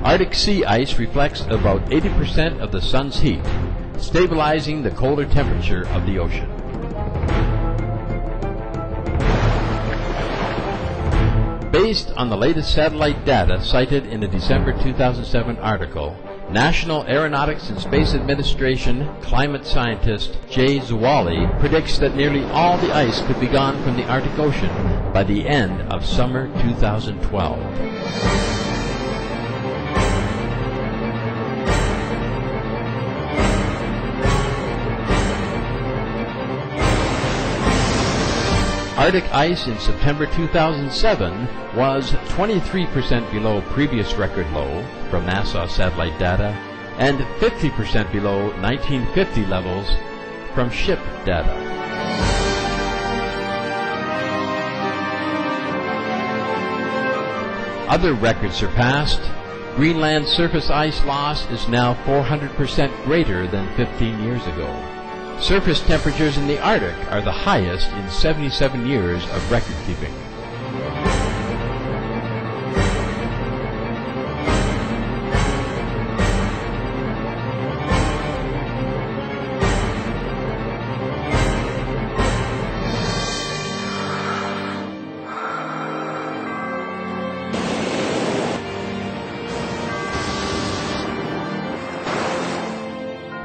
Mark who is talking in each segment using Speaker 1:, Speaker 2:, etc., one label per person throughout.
Speaker 1: Arctic sea ice reflects about 80% of the sun's heat, stabilizing the colder temperature of the ocean. Based on the latest satellite data cited in a December 2007 article, National Aeronautics and Space Administration climate scientist Jay Zwally predicts that nearly all the ice could be gone from the Arctic Ocean by the end of summer 2012. Arctic ice in September 2007 was 23% below previous record low from NASA satellite data and 50% below 1950 levels from ship data. Other records surpassed. Greenland's surface ice loss is now 400% greater than 15 years ago. Surface temperatures in the Arctic are the highest in 77 years of record keeping.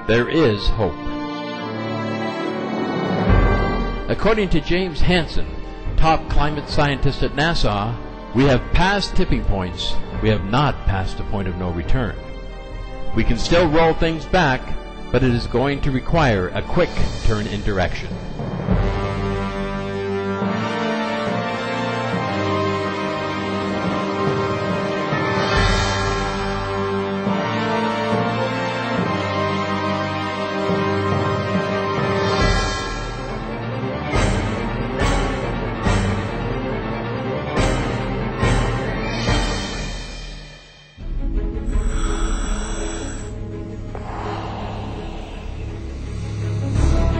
Speaker 1: There is hope. According to James Hansen, top climate scientist at NASA, we have passed tipping points. We have not passed a point of no return. We can still roll things back, but it is going to require a quick turn in direction.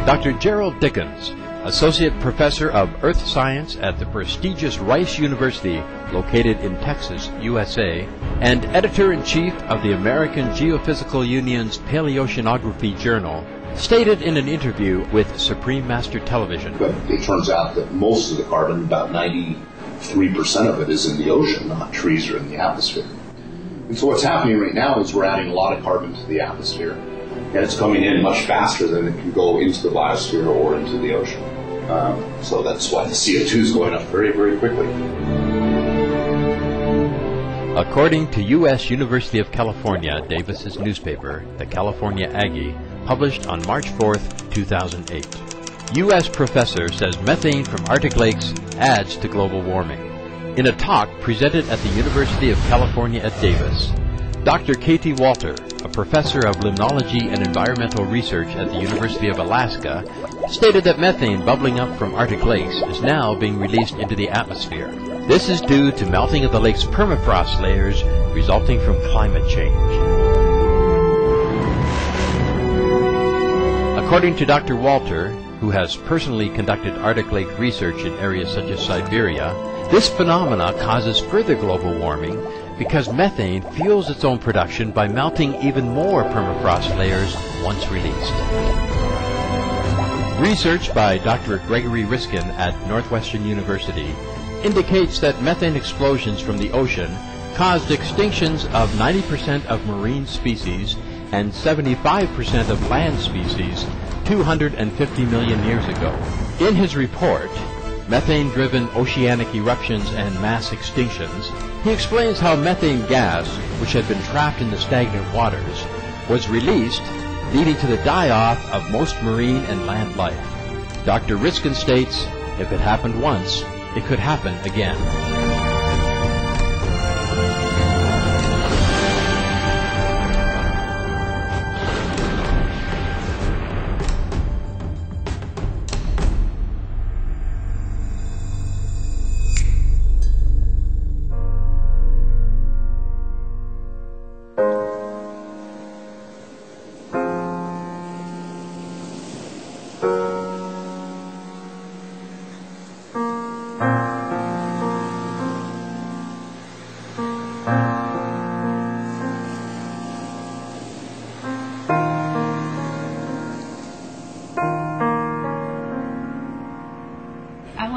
Speaker 1: Dr. Gerald Dickens, Associate Professor of Earth Science at the prestigious Rice University located in Texas, USA, and Editor-in-Chief of the American Geophysical Union's Paleoceanography Journal, stated in an interview with Supreme Master Television.
Speaker 2: But it turns out that most of the carbon, about 93% of it, is in the ocean, not trees or in the atmosphere. And so what's happening right now is we're adding a lot of carbon to the atmosphere, and it's coming in much faster than it can go into the biosphere or into the ocean. So that's why the CO2 is going up very, very quickly.
Speaker 1: According to U.S. University of California Davis's newspaper, the California Aggie, published on March 4th, 2008, U.S. professor says methane from Arctic lakes adds to global warming. In a talk presented at the University of California at Davis, Dr. Katie Walter, a professor of limnology and environmental research at the University of Alaska, stated that methane bubbling up from Arctic lakes is now being released into the atmosphere. This is due to melting of the lake's permafrost layers resulting from climate change. According to Dr. Walter, who has personally conducted Arctic lake research in areas such as Siberia, this phenomena causes further global warming because methane fuels its own production by melting even more permafrost layers once released. Research by Dr. Gregory Riskin at Northwestern University indicates that methane explosions from the ocean caused extinctions of 90% of marine species and 75% of land species 250 million years ago. In his report, Methane-Driven Oceanic Eruptions and Mass Extinctions, he explains how methane gas, which had been trapped in the stagnant waters, was released, leading to the die-off of most marine and land life. Dr. Riskin states, if it happened once, it could happen again.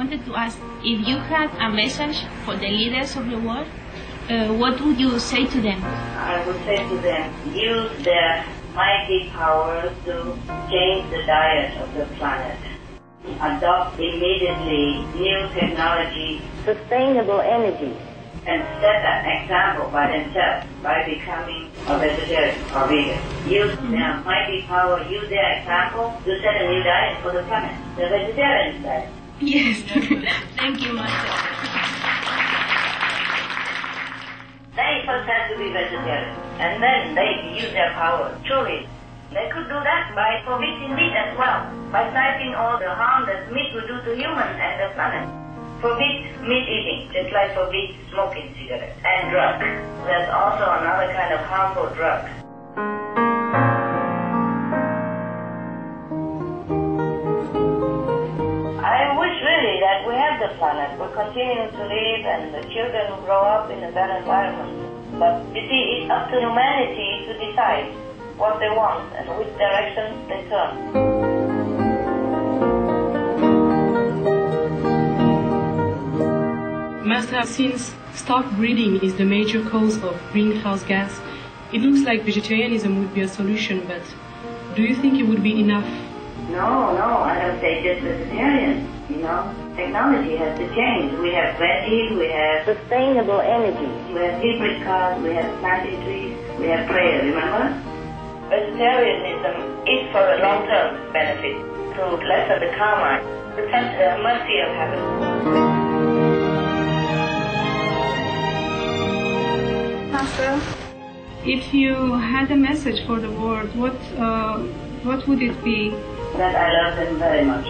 Speaker 3: wanted to ask, if you had a message for the leaders of the world, what would you say to them?
Speaker 4: I would say to them, use their mighty power to change the diet of the planet. Adopt immediately new technology, sustainable energy, and set an example by themselves by becoming a vegetarian or vegan. Use their mighty power, use their example to set a new diet for the planet, the vegetarian diet.
Speaker 3: Yes, thank you, Master.
Speaker 4: They first have to be vegetarian, and then they use their power, truly. They could do that by forbidding meat as well, by citing all the harm that meat would do to humans and the planet. Forbid meat eating, just like forbid smoking cigarettes. And drug. There's also another kind of harmful drug. I wish really that we have the planet. We're continuing to live and the children will grow up in a better environment. But you see, it's up to humanity to decide what they want and which direction they turn.
Speaker 5: Master, since stock breeding is the major cause of greenhouse gas, it looks like vegetarianism would be a solution, but do you think it would be enough?
Speaker 4: No, I don't say just vegetarian. Technology has to change. We have veggies, we have sustainable energy, we have hybrid cars, we have planting trees, we have prayer, remember? Vegetarianism is for a long-term benefit, to lessen the karma, protect the mercy of heaven.
Speaker 3: Master?
Speaker 5: If you had a message for the world, what would it be?
Speaker 4: That I love them very much.